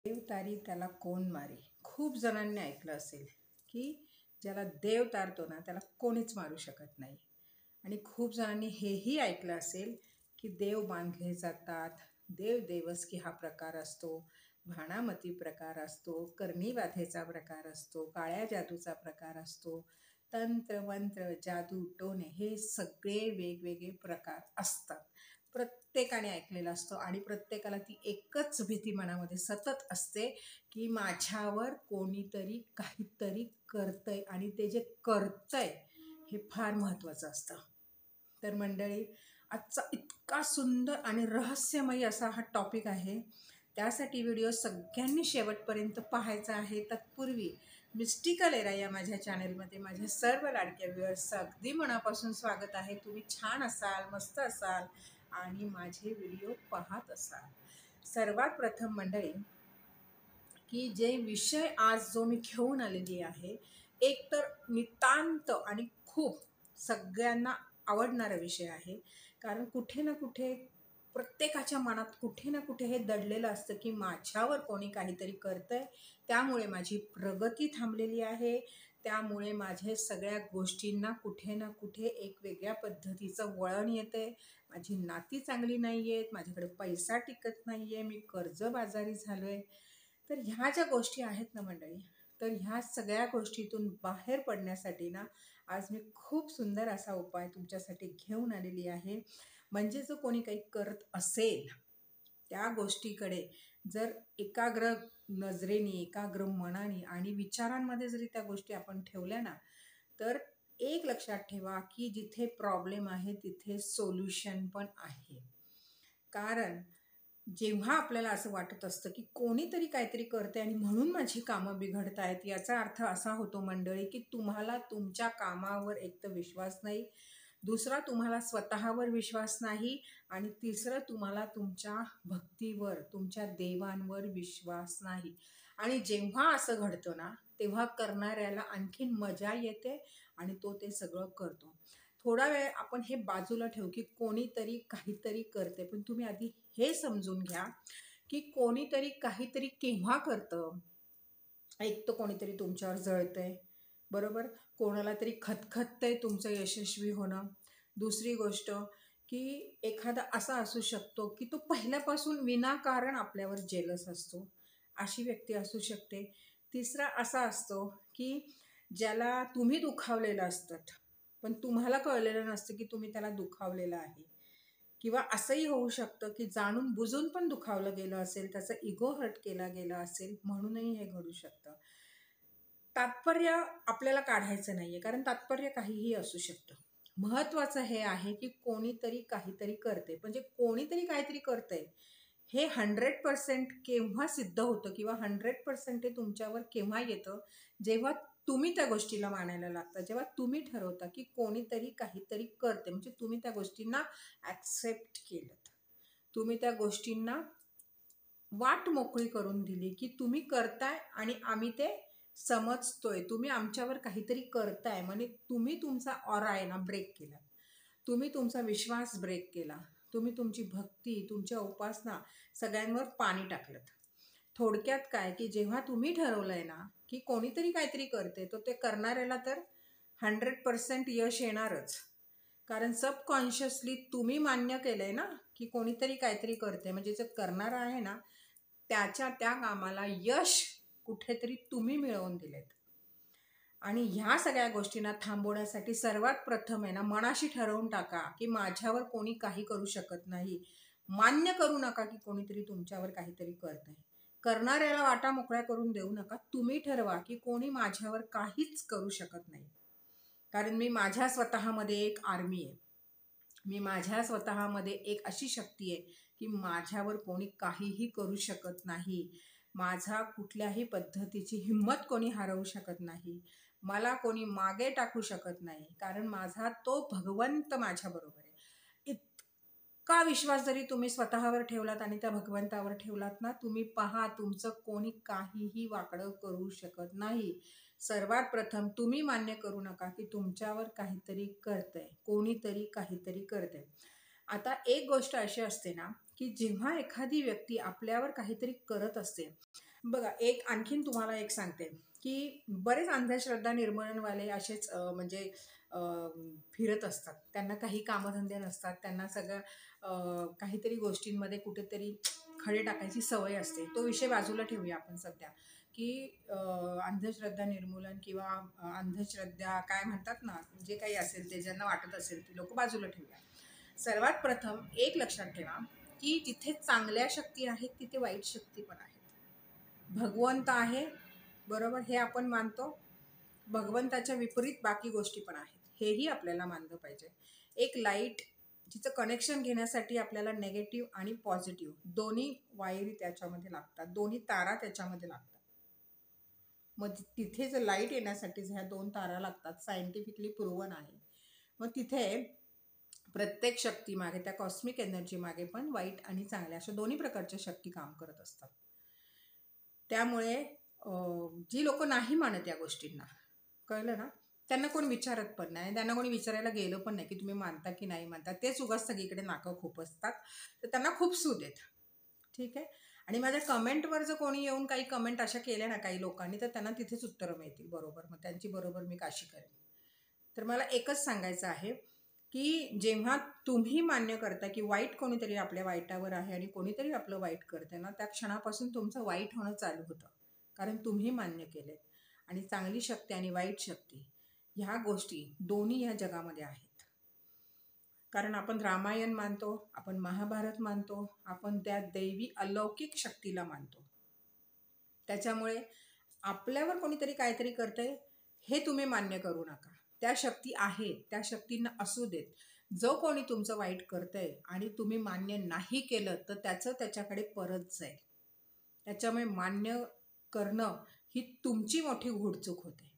देव तारी त्याला कोण मारी. खूप जणांनी ऐकलं असेल की ज्याला देव तारतो ना त्याला कोणीच मारू शकत नाही. आणि खूप जणांनी हेही ऐकलं असेल की देव बांधले जातात, देव देवस्की हा प्रकार असतो, भाणामती प्रकार असतो, कर्णीबाधेचा प्रकार असतो, काळ्या जादूचा प्रकार असतो, तंत्र मंत्र जादू टोणे हे सगळे वेगवेगळे प्रकार असतात. प्रत्येकाने ऐकलेलं असतं आणि प्रत्येकाला ती एकच भीती मनामध्ये सतत असते की माझ्यावर कोणीतरी काहीतरी करतंय आणि ते जे करतंय हे फार महत्त्वाचं असतं. तर मंडळी, आजचा इतका सुंदर आणि रहस्यमयी असा हा टॉपिक आहे. त्यासाठी व्हिडिओ सगळ्यांनी शेवटपर्यंत पाहायचा आहे. तत्पूर्वी मिस्टिकल एरा या माझ्या चॅनलमध्ये माझ्या सर्व लाडक्या व्ह्यूअर्सचं अगदी मनापासून स्वागत आहे. तुम्ही छान असाल, मस्त असाल आणि माझे व्हिडिओ पाहत असाल. सर्वात प्रथम मंडळी, की जे विषय आज जो मी घेऊन आलेली आहे, एक तर नितांत आणि खूप सगळ्यांना आवडणारा विषय आहे. कारण कुठे ना कुठे प्रत्येकाच्या मनात कुठे ना कुठे हे दडलेलं असतं की माझ्यावर कोणी काहीतरी करतंय, त्यामुळे माझी प्रगती थांबलेली आहे, त्यामुळे माझे सगळ्या गोष्टींना कुठे ना कुठे एक वेगळ्या पद्धतीचं वळण येते, माझी नाती चांगली नाही आहेत, माझ्याकडे पैसा टिकत नाही आहे, मी कर्जबाजारी झालो आहे. तर ह्या ज्या गोष्टी आहेत ना मंडळी, तर ह्या सगळ्या गोष्टीतून बाहेर पडण्यासाठी ना आज मी खूप सुंदर असा उपाय तुमच्यासाठी घेऊन आलेली आहे. म्हणजे जो कोणी काही करत असेल त्या गोष्टीकडे जर एकाग्र नजरेने, एकाग्र मनाने आणि विचारांमध्ये जरी त्या गोष्टी आपण ठेवल्या ना, तर एक लक्षात ठेवा की जिथे प्रॉब्लेम आहे तिथे सोल्युशन पण आहे. कारण जेव्हा आपल्याला असं वाटत असतं की कोणीतरी काहीतरी करते आणि म्हणून माझी कामं बिघडत आहेत, याचा अर्थ असा होतो मंडळी की तुम्हाला तुमच्या कामावर एक तर विश्वास नाही, दुसरा तुम्हाला स्वतःवर विश्वास नाही आणि तिसरं तुम्हाला तुमच्या भक्तीवर, तुमच्या देवांवर विश्वास नाही. आणि जेव्हा असं घडतं ना तेव्हा करणाऱ्याला आणखीन मजा येते आणि तो ते सगळं करतो. थोडा वेळ आपण हे बाजूला ठेवू की कोणीतरी काहीतरी करते, पण तुम्ही आधी हे समजून घ्या की कोणीतरी काहीतरी केव्हा करतं. एक तर कोणीतरी तुमच्यावर जळतंय, बरोबर, कोणाला तरी खतखततंय तुमचं यशस्वी होणं. दुसरी गोष्ट की एखादा असा असू शकतो की तो पहिल्यापासून विनाकारण आपल्यावर जेलस असतो, अशी व्यक्ती असू शकते. तिसरा असा असतो की ज्याला तुम्ही दुखावलेलं असतं पण तुम्हाला कळलेलं नसतं की तुम्ही त्याला दुखावलेलं आहे. किंवा असंही होऊ शकतं की जाणून बुजून पण दुखावलं गेलं असेल, त्याचा इगो हर्ट केला गेला असेल, म्हणूनही हे घडू शकतं. तात्पर्य आपल्याला काढायचं नाहीये, कारण तात्पर्य काहीही असू शकतं. महत्त्वाचं हे आहे की कोणीतरी काहीतरी करते, म्हणजे कोणीतरी काहीतरी करतंय हे 100% केव्हा सिद्ध होतं किंवा 100% ते तुमच्यावर केव्हा येतं, जेव्हा तुम्ही त्या गोष्टीला मानायला लागता, जेव्हा तुम्ही ठरवता की कोणीतरी काहीतरी करते, म्हणजे तुम्ही त्या गोष्टींना ॲक्सेप्ट केलं, तुम्ही त्या गोष्टींना वाट मोकळी करून दिली की तुम्ही करताय आणि आम्ही ते समजतोय, तुम्ही आमच्यावर काहीतरी करताय, म्हणजे तुम्ही तुमचा ऑरा आहे ना ब्रेक केला, तुम्ही तुमचा विश्वास ब्रेक केला, तुम्ही तुमची भक्ती, तुमच्या उपासना सगळ्यांवर पाणी टाकलं. थोडक्यात काय की जेव्हा तुम्ही ठरवलंय ना की कोणीतरी काहीतरी करते, तर ते करणाऱ्याला तर 100% यश येणारच. कारण सबकॉन्शियसली तुम्ही मान्य केलंय ना की कोणीतरी काहीतरी करते, म्हणजे जे करणारा आहे ना त्याच्या त्या कामाला यश कुठेतरी तुम्ही मिळवून दिलेत. आणि ह्या सगळ्या गोष्टींना थांबवण्यासाठी सर्वात प्रथम आहे ना मनाशी ठरवून टाका की माझ्यावर कोणी काही करू शकत नाही. मान्य करू नका की कोणीतरी तुमच्यावर काहीतरी करत आहे. करणाऱ्याला वाटा मोकळ्या करून देऊ नका. तुम्ही ठरवा की कोणी माझ्यावर काहीच करू शकत नाही. कारण मी माझ्या स्वतःमध्ये एक आर्मी आहे, मी माझ्या स्वतःमध्ये एक अशी शक्ती आहे की माझ्यावर कोणी काहीही करू शकत नाही. माझा कुठल्याही पद्धतीची हिंमत कोणी हरवू शकत नाही, मला कोणी मागे टाकू शकत नाही, कारण माझा तो भगवंत माझ्याबरोबर आहे. इतका विश्वास जरी तुम्ही स्वतःवर ठेवलात आणि त्या भगवंतावर ठेवलात ना, तुम्ही पहा तुमचं कोणी काहीही वाकडं करू शकत नाही. सर्वात प्रथम तुम्ही मान्य करू नका की तुमच्यावर काहीतरी करतंय, कोणीतरी काहीतरी करतंय. आता एक गोष्ट अशी असते ना की जेव्हा एखादी व्यक्ती आपल्यावर काहीतरी करत असते, बघा, एक आणखीन तुम्हाला एक सांगते, की बरेच अंधश्रद्धा निर्मूलनवाले असेच म्हणजे फिरत असतात. त्यांना काही कामधंदे नसतात. त्यांना सगळं काहीतरी गोष्टींमध्ये कुठेतरी खडे टाकायची सवय असते. तो विषय बाजूला ठेवूया आपण सध्या, की अंधश्रद्धा निर्मूलन किंवा अंधश्रद्धा काय म्हणतात ना, जे काही असेल ते ज्यांना वाटत असेल ती लोक बाजूला ठेवूया. सर्वात प्रथम एक लक्षात ठेवा, की जिथे चांगल्या शक्ती आहेत तिथे वाईट शक्ती पण आहेत. भगवंत आहे, बरोबर, हे आपण मानतो. भगवंताच्या विपरीत बाकी गोष्टी पण आहेत, हेही आपल्याला मानलं पाहिजे. एक लाईट जिचं कनेक्शन घेण्यासाठी आपल्याला नेगेटिव्ह आणि पॉझिटिव्ह दोन्ही वायरी त्याच्यामध्ये लागतात, दोन्ही तारा त्याच्यामध्ये लागतात. मग तिथे जर लाईट येण्यासाठी ह्या 2 तारा लागतात, सायंटिफिकली प्रूव्हन आहे. मग तिथे प्रत्येक शक्ती मागे, त्या कॉस्मिक एनर्जी मागे पण वाईट आणि चांगल्या अशा दोन्ही प्रकारच्या शक्ती काम करत असतात. त्यामुळे जी लोक नाही मानत या गोष्टींना, कळलं ना, त्यांना कोणी विचारत पण नाही, त्यांना कोणी विचारायला गेलं पण नाही की तुम्ही मानता की नाही मानता. तेच उगाच सगळीकडे नाकं खूप असतात, तर त्यांना खूप सूद आहेत. ठीक आहे. आणि माझ्या कमेंटवर जर कोणी येऊन काही कमेंट अशा केल्या ना काही लोकांनी, तर त्यांना तिथेच उत्तरं मिळतील बरोबर. मग त्यांची बरोबर मी काशी करेन. तर मला एकच सांगायचं आहे, की जेव्हा तुम्ही मान्य करता की वाईट कोणीतरी आपल्या वाईटावर आहे आणि कोणीतरी आपलं वाईट करते ना, त्या क्षणापासून तुमचं वाईट होणं चालू होतं. कारण तुम्ही मान्य केलेत. आणि चांगली शक्ती आणि वाईट शक्ती ह्या गोष्टी दोन्ही ह्या जगामध्ये आहेत. कारण आपण रामायण मानतो, आपण महाभारत मानतो, आपण त्या दैवी अलौकिक शक्तीला मानतो. त्याच्यामुळे आपल्यावर कोणीतरी काहीतरी करतंय हे तुम्ही मान्य करू नका. त्या शक्ती आहेत, त्या शक्तींना असू देत. जो कोणी तुमचं वाईट करतंय आणि तुम्ही मान्य नाही केलं तर त्याचं त्याच्याकडे परत जाईल. त्याच्यामुळे मान्य करणं ही तुमची मोठी घोडचूक होते.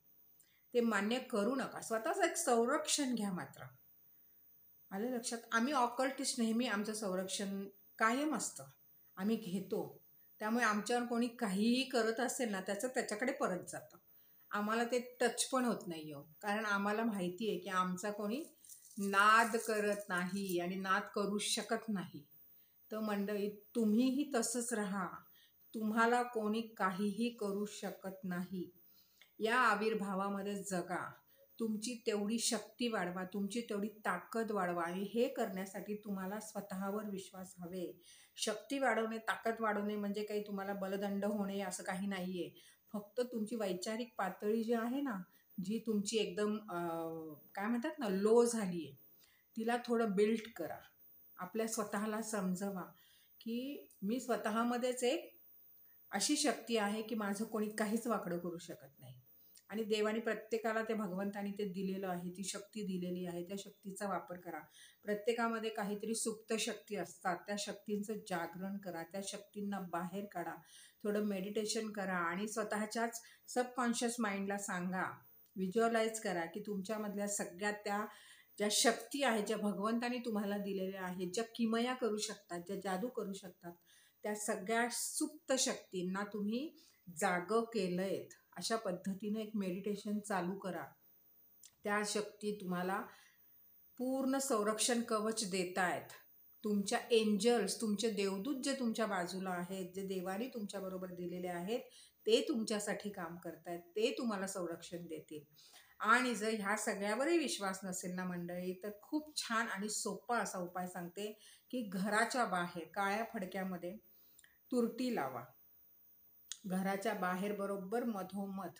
ते मान्य करू नका. स्वतःच एक संरक्षण घ्या मात्र. आलं लक्षात? आम्ही ऑकल्टिस्ट नेहमी आमचं संरक्षण कायम असतं, आम्ही घेतो. त्यामुळे आमच्यावर कोणी काहीही करत असेल ना, त्याचं त्याच्याकडे परत जातं. आम्हाला ते टच पण होत नाही हो, कारण आम्हाला माहिती आहे की आमचा कोणी नाद करत नाही आणि नाद करू शकत नाही. तर मंडळी, तुम्हीही तसंच राहा. तुम्हाला कोणी काहीही करू शकत नाही. या आविर्भावामध्ये जगा. तुमची तेवढी शक्ती वाढवा, तुमची तेवढी ताकद वाढवा. आणि हे करण्यासाठी तुम्हाला स्वतःवर विश्वास हवे. शक्ती वाढवणे, ताकद वाढवणे म्हणजे काही तुम्हाला बलदंड होणे असं काही नाही आहे. फक्त तुमची वैचारिक पातळी जी आहे ना, जी तुमची एकदम काय म्हणतात ना, लो झाली आहे, तिला थोडं बिल्ड करा. आपल्या स्वतःला समजवा की मी स्वतःमध्येच एक अशी शक्ती आहे की माझं कोणी काहीच वाकडं करू शकत नाही. आणि देवाने प्रत्येकाला, ते भगवंतानी ते दिलेलं आहे, ती शक्ती दिलेली आहे. त्या शक्तीचा वापर करा. प्रत्येकामध्ये काहीतरी सुप्त शक्ती असतात, त्या शक्तींचं जागरण करा, त्या शक्तींना बाहेर काढा. थोडं मेडिटेशन करा आणि स्वतःच्याच सबकॉन्शियस माइंडला सांगा, व्हिज्युअलाइज करा की तुमच्यामधल्या सगळ्या त्या ज्या शक्ती आहेत, ज्या भगवंतानी तुम्हाला दिलेल्या आहेत, ज्या किमया करू शकतात, ज्या जादू करू शकतात, त्या सगळ्या सुप्त शक्तींना तुम्ही जागं केलंयत. अशा पद्धतीने एक मेडिटेशन चालू करा. त्या शक्ती तुम्हाला पूर्ण संरक्षण कवच देतायत. तुमच्या एंजल्स, तुमचे देवदूत जे तुमच्या बाजूला आहेत, जे देवाने तुमच्या बरोबर दिलेले आहेत, ते तुमच्यासाठी काम करतायत. ते तुम्हाला संरक्षण देतील. आणि जर ह्या सगळ्यावरही विश्वास नसेल ना मंडळी, तर खूप छान आणि सोपा असा उपाय सांगते, की घराच्या बाहेर काळ्या फडक्यामध्ये तुरटी लावा. घराच्या बाहेर बरोबर मधोमध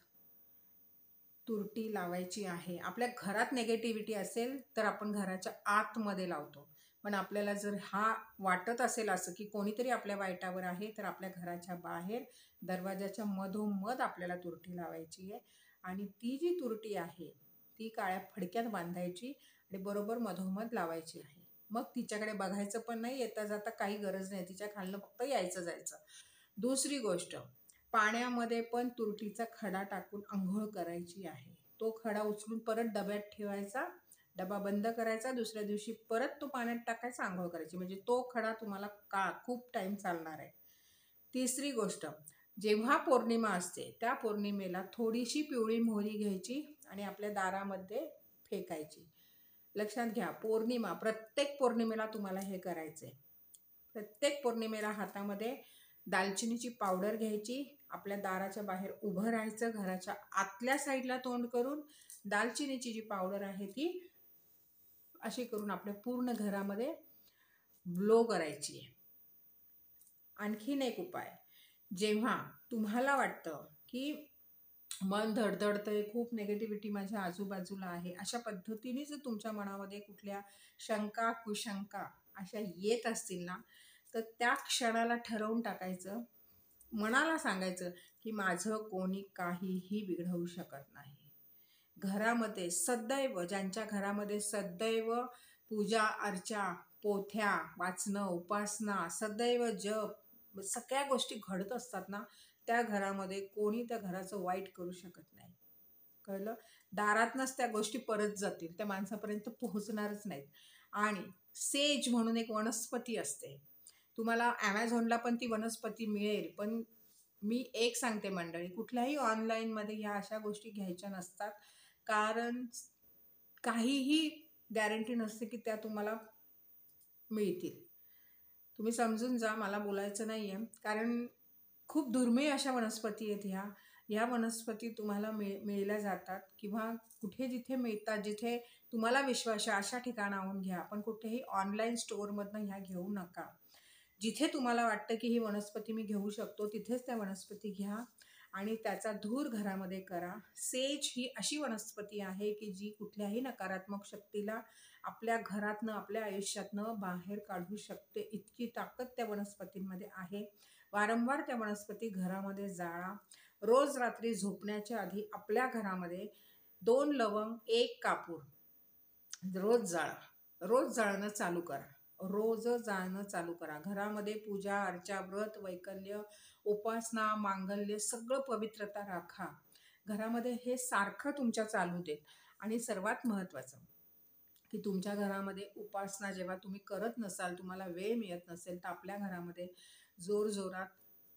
तुरटी लावायची आहे. आपल्या घरात नेगेटिव्हिटी असेल तर आपण घराच्या आतमध्ये लावतो. पण आपल्याला जर हा वाटत असेल असं की कोणीतरी आपल्या वाईटावर आहे, तर आपल्या घराच्या बाहेर दरवाजाच्या मधोमध आपल्याला तुरटी लावायची आहे. आणि ती जी तुरटी आहे ती काळ्या फडक्यात बांधायची आणि बरोबर मधोमध लावायची आहे. मग तिच्याकडे बघायचं पण नाही, येता जाता काही गरज नाही, तिच्या खालनं फक्त यायचं जायचं. दुसरी गोष्ट, पाण्यामध्ये पण तुरटीचा खडा टाकून आंघोळ करायची आहे. तो खडा उचलून परत डब्यात ठेवायचा, डबा बंद करायचा, दुसऱ्या दिवशी परत तो पाण्यात टाकायचा, आंघोळ करायची. म्हणजे तो खडा तुम्हाला खूप टाईम चालणार आहे. तिसरी गोष्ट, जेव्हा पौर्णिमा असते त्या पौर्णिमेला थोडीशी पिवळी मोहरी घ्यायची आणि आपल्या दारामध्ये फेकायची. लक्षात घ्या, पौर्णिमा, प्रत्येक पौर्णिमेला तुम्हाला हे करायचंय. प्रत्येक पौर्णिमेला हातामध्ये दालचिनीची पावडर घ्यायची, आपल्या दाराच्या बाहेर उभं राहायचं, घराच्या आतल्या साईडला तोंड करून दालचिनीची जी पावडर आहे ती अशी करून आपल्या पूर्ण घरामध्ये ब्लो करायची आहे. आणखीन एक उपाय, जेव्हा तुम्हाला वाटतं की मन धडधडतंय, खूप नेगेटिव्हिटी माझ्या आजूबाजूला आहे, अशा पद्धतीने जर तुमच्या मनामध्ये कुठल्या शंका कुशंका अशा येत असतील ना, तर त्या क्षणाला ठरवून टाकायचं, मनाला सांगायचं की माझं कोणी काहीही बिघडवू शकत नाही. घरामध्ये सदैव, ज्यांच्या घरामध्ये सदैव पूजा अर्चा, पोथ्या वाचणं, उपासना, सदैव जप, सगळ्या गोष्टी घडत असतात ना, त्या घरामध्ये कोणी त्या घराचं वाईट करू शकत नाही. कळलं? दारातनंच त्या गोष्टी परत जातील, त्या माणसापर्यंत पोहोचणारच नाहीत. आणि सेज म्हणून एक वनस्पती असते, तुम्हाला ॲमेझॉनला पण ती वनस्पती मिळेल. पण मी एक सांगते मंडळी, कुठल्याही ऑनलाईनमध्ये ह्या अशा गोष्टी घ्यायच्या नसतात, कारण काहीही गॅरंटी नसते की त्या तुम्हाला मिळतील. तुम्ही समजून जा, मला बोलायचं नाही आहे, कारण खूप दुर्मिळ अशा वनस्पती आहेत ह्या वनस्पती तुम्हाला मिळल्या जातात, किंवा कुठे जिथे मिळतात, जिथे तुम्हाला विश्वास आहे अशा ठिकाणाहून घ्या. पण कुठेही ऑनलाईन स्टोअरमधनं ह्या घेऊ नका. जिथे तुम्हाला वाटतं की ही वनस्पती मी घेऊ शकतो, तिथेच त्या वनस्पती घ्या आणि त्याचा धूर घरामध्ये करा. सेज ही अशी वनस्पती आहे की जी कुठल्याही नकारात्मक शक्तीला आपल्या घरातनं, आपल्या आयुष्यातनं बाहेर काढू शकते. इतकी ताकद त्या वनस्पतींमध्ये आहे. वारंवार त्या वनस्पती घरामध्ये जाळा. रोज रात्री झोपण्याच्या आधी आपल्या घरामध्ये 2 लवंग, 1 कापूर रोज जाळा. रोज जाळणं चालू करा. रोज जाळणं चालू करा. घरामध्ये पूजा अर्चा, व्रत वैकल्य, उपासना, मांगल्य सगळं पवित्रता राखा. घरामध्ये हे सारखं तुमच्या चालू देत. आणि सर्वात महत्त्वाचं की तुमच्या घरामध्ये उपासना जेव्हा तुम्ही करत नसाल, तुम्हाला वेळ मिळत नसेल, तर आपल्या घरामध्ये जोरजोरात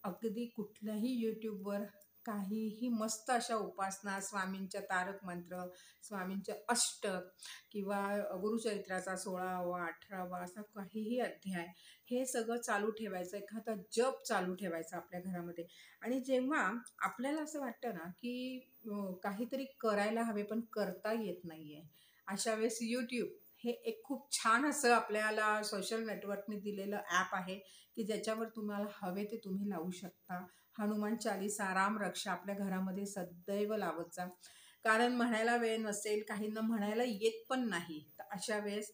अगदी कुठल्याही यूट्यूबवर काहीही मस्त अशा उपासना, स्वामींच्या तारक मंत्र, स्वामींचे अष्टक किंवा गुरुचरित्राचा 16वा 18वा असा काहीही अध्याय, हे सगळं चालू ठेवायचं. एखादा जप चालू ठेवायचा आपल्या घरामध्ये. आणि जेव्हा आपल्याला असं वाटतं ना की काहीतरी करायला हवे पण करता येत नाहीये, अशा वेळेस यूट्यूब हे एक खूप छान असं आपल्याला सोशल नेटवर्कने दिलेलं ॲप आहे की ज्याच्यावर तुम्हाला हवे ते तुम्ही लावू शकता. हनुमान चालीसा, राम रक्षा आपल्या घरामध्ये सदैव लावत जा. कारण म्हणायला वेळ नसेल, काहींना म्हणायला येत पण नाही, तर अशा वेळेस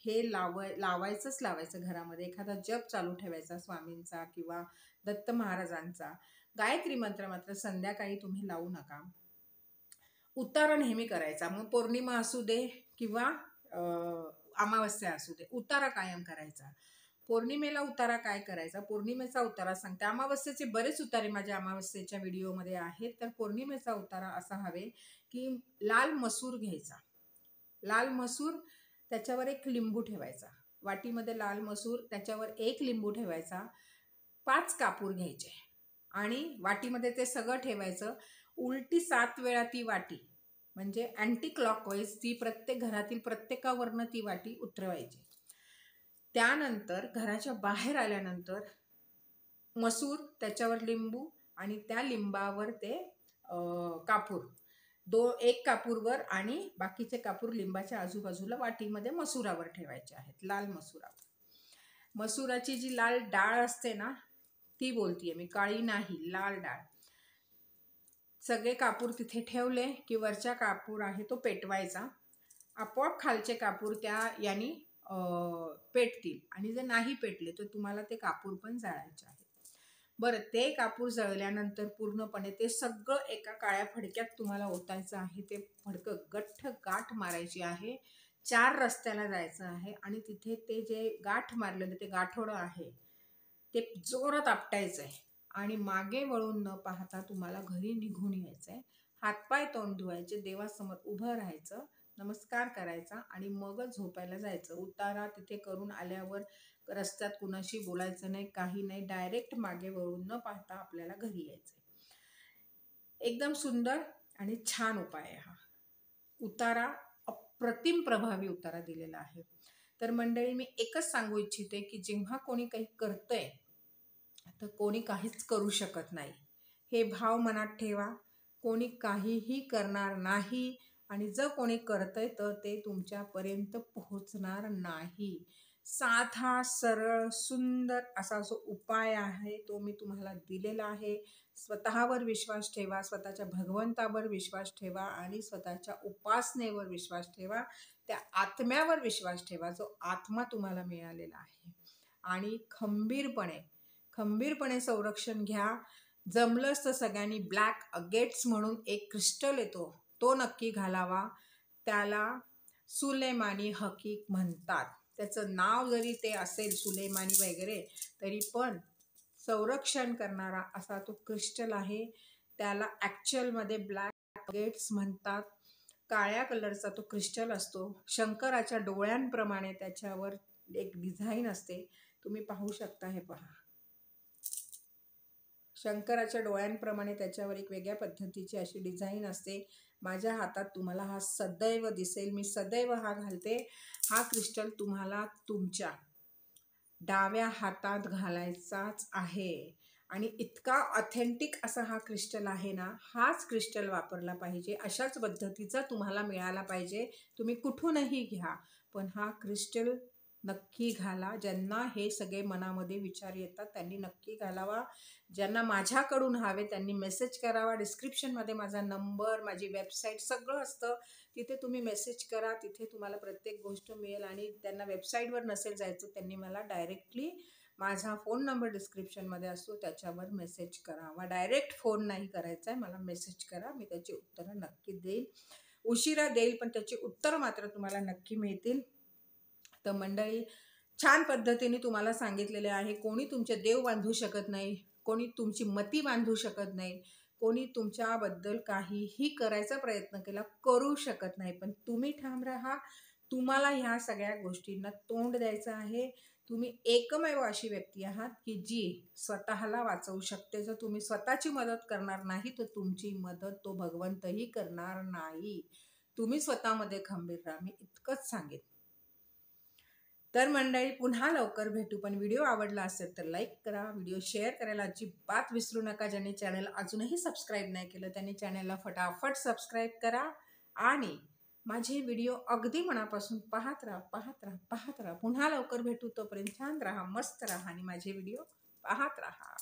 हे लावायचं घरामध्ये. एखादा जप चालू ठेवायचा स्वामींचा किंवा दत्त महाराजांचा. गायत्री मंत्र मात्र संध्याकाळी तुम्ही लावू नका. उतारा नेहमी करायचा, मग पौर्णिमा असू दे किंवा अमावस्या असू दे, उतारा कायम करायचा. पौर्णिमेला उतारा काय करायचा, पौर्णिमेचा उतारा सांगते. अमावस्येचे बरेच उतारे माझ्या अमावस्येच्या व्हिडिओमध्ये आहेत. तर पौर्णिमेचा उतारा असा हवे की लाल मसूर घ्यायचा. लाल मसूर, त्याच्यावर 1 लिंबू ठेवायचा. वाटीमध्ये लाल मसूर, त्याच्यावर 1 लिंबू ठेवायचा. 5 कापूर घ्यायचे आणि वाटीमध्ये ते सगळं ठेवायचं. उलटी 7 वेळा ती वाटी, म्हणजे अँटी क्लॉकवाईज ती प्रत्येक घरातील प्रत्येकावरनं ती वाटी उतरवायची. त्यानंतर घराच्या बाहेर आल्यानंतर मसूर, त्याच्यावर लिंबू आणि त्या लिंबावर ते कापूर, 1 कापूरवर आणि बाकीचे कापूर लिंबाच्या आजूबाजूला वाटीमध्ये मसुरावर ठेवायचे आहेत, लाल मसुरावर. मसुराची जी लाल डाळ असते ना, ती बोलतीये मी, काळी नाही, लाल डाळ. सगळे कापूर तिथे ठेवले की वरचा कापूर आहे तो पेटवायचा. आपोआप खालचे कापूर त्या यानी पेटतील. आणि जर नाही पेटले तर तुम्हाला ते कापूर पण जाळायचे आहेत. बरं, ते कापूर जळल्यानंतर पूर्णपणे ते सगळं एका काळ्या फडक्यात तुम्हाला ओतायचं आहे. ते फडकं गठ्ठ गाठ मारायची आहे. 4 रस्त्याला जायचं आहे आणि तिथे ते जे गाठ मारलेलं ते गाठोडं आहे ते जोरात आपटायचं आहे आणि मागे वळून न पाहता तुम्हाला घरी निघून यायचं आहे. हातपाय तोंड धुवायचे, देवासमोर उभं राहायचं, नमस्कार करायचा आणि मगच झोपायला जायचं. उतारा तिथे करून आल्यावर रस्त्यात कुणाशी बोलायचं नाही, काही नाही, डायरेक्ट मागे वळून न पाहता आपल्याला घरी यायचं. एकदम सुंदर आणि छान उपाय आहे हा. उतारा अप्रतिम प्रभावी उतारा दिलेला आहे. तर मंडळी, मी एकच सांगू इच्छिते की जेव्हा कोणी काही करतंय तर कोणी काहीच करू शकत नाही. हे भाव मनात ठेवा. कोणी काहीही करणार नाही आणि जर कोणी करतंय तर ते तुमच्यापर्यंत पोहोचणार नाही. साधा, सरळ, सुंदर असा जो उपाय आहे तो मी तुम्हाला दिलेला आहे. स्वतःवर विश्वास ठेवा, स्वतःच्या भगवंतावर विश्वास ठेवा आणि स्वतःच्या उपासनेवर विश्वास ठेवा. त्या आत्म्यावर विश्वास ठेवा जो आत्मा तुम्हाला मिळालेला आहे. आणि खंबीरपणे संरक्षण घ्या. जमलंच तर सगळ्यांनी ब्लॅक अगेट्स म्हणून एक क्रिस्टल येतो तो नक्की घालावा. त्याला सुलेमानी हकीक म्हणतात. त्याचं नाव जरी ते असेल सुलेमानी वगैरे तरी पण संरक्षण करणारा असा तो क्रिस्टल आहे. त्याला ॲक्च्युअलमध्ये ब्लॅक अगेट्स म्हणतात. काळ्या कलरचा तो क्रिस्टल असतो. शंकराच्या डोळ्यांप्रमाणे त्याच्यावर एक डिझाईन असते. तुम्ही पाहू शकता. हे पहा, शंकराच्या डोळ्यांप्रमाणे त्याच्यावर एक वेगळ्या पद्धतीची अशी डिझाईन असते. माझ्या हातात तुम्हाला हा सदैव दिसेल. मी सदैव हा घालते. हा क्रिस्टल तुम्हाला तुमच्या डाव्या हातात घालायचाच आहे आणि इतका ऑथेंटिक असा हा क्रिस्टल आहे ना. हाच क्रिस्टल वापरला पाहिजे. अशाच पद्धतीचा तुम्हाला मिळाला पाहिजे. तुम्ही कुठूनही घ्या पण हा क्रिस्टल नक्की घाला. ज्यांना हे सगळे मनामध्ये विचार येतात त्यांनी नक्की घालावा. ज्यांना माझ्याकडून हवे त्यांनी मेसेज करावा. डिस्क्रिप्शनमध्ये माझा नंबर, माझी वेबसाईट सगळं असतं. तिथे तुम्ही मेसेज करा. तिथे तुम्हाला प्रत्येक गोष्ट मिळेल. आणि त्यांना वेबसाईटवर नसेल जायचं त्यांनी मला डायरेक्टली माझा फोन नंबर डिस्क्रिप्शनमध्ये असतो त्याच्यावर मेसेज करावा. डायरेक्ट फोन नाही करायचा आहे, मला मेसेज करा. मी त्याची उत्तरं नक्की देईल. उशिरा देईल पण त्याची उत्तरं मात्र तुम्हाला नक्की मिळतील. तर मंडळी, छान पद्धतीने तुम्हाला सांगितलेले आहे. कोणी तुमचे देव बांधू शकत नाही, कोणी तुमची मती बांधू शकत नाही, कोणी तुमच्याबद्दल काहीही करायचा प्रयत्न केला करू शकत नाही. पण तुम्ही ठाम राहा. तुम्हाला ह्या सगळ्या गोष्टींना तोंड द्यायचं आहे. तुम्ही एकमेव अशी व्यक्ती आहात की जी स्वतःला वाचवू शकते. जर तुम्ही स्वतःची मदत करणार नाही तर तुमची मदत तो भगवंतही करणार नाही. तुम्ही स्वतःमध्ये खंबीर राहा. मी इतकंच सांगेन. तर मंडळी, पुन्हा लवकर भेटू. पण व्हिडिओ आवडला असेल तर लाईक करा. व्हिडिओ शेअर करायला अजिबात विसरू नका. ज्यांनी चॅनल अजूनही सबस्क्राईब नाही केलं त्यांनी चॅनलला फटाफट सबस्क्राईब करा. आणि माझे व्हिडिओ अगदी मनापासून पाहत राहा. पुन्हा लवकर भेटू. तोपर्यंत छान राहा, मस्त राहा आणि माझे व्हिडिओ पाहत राहा.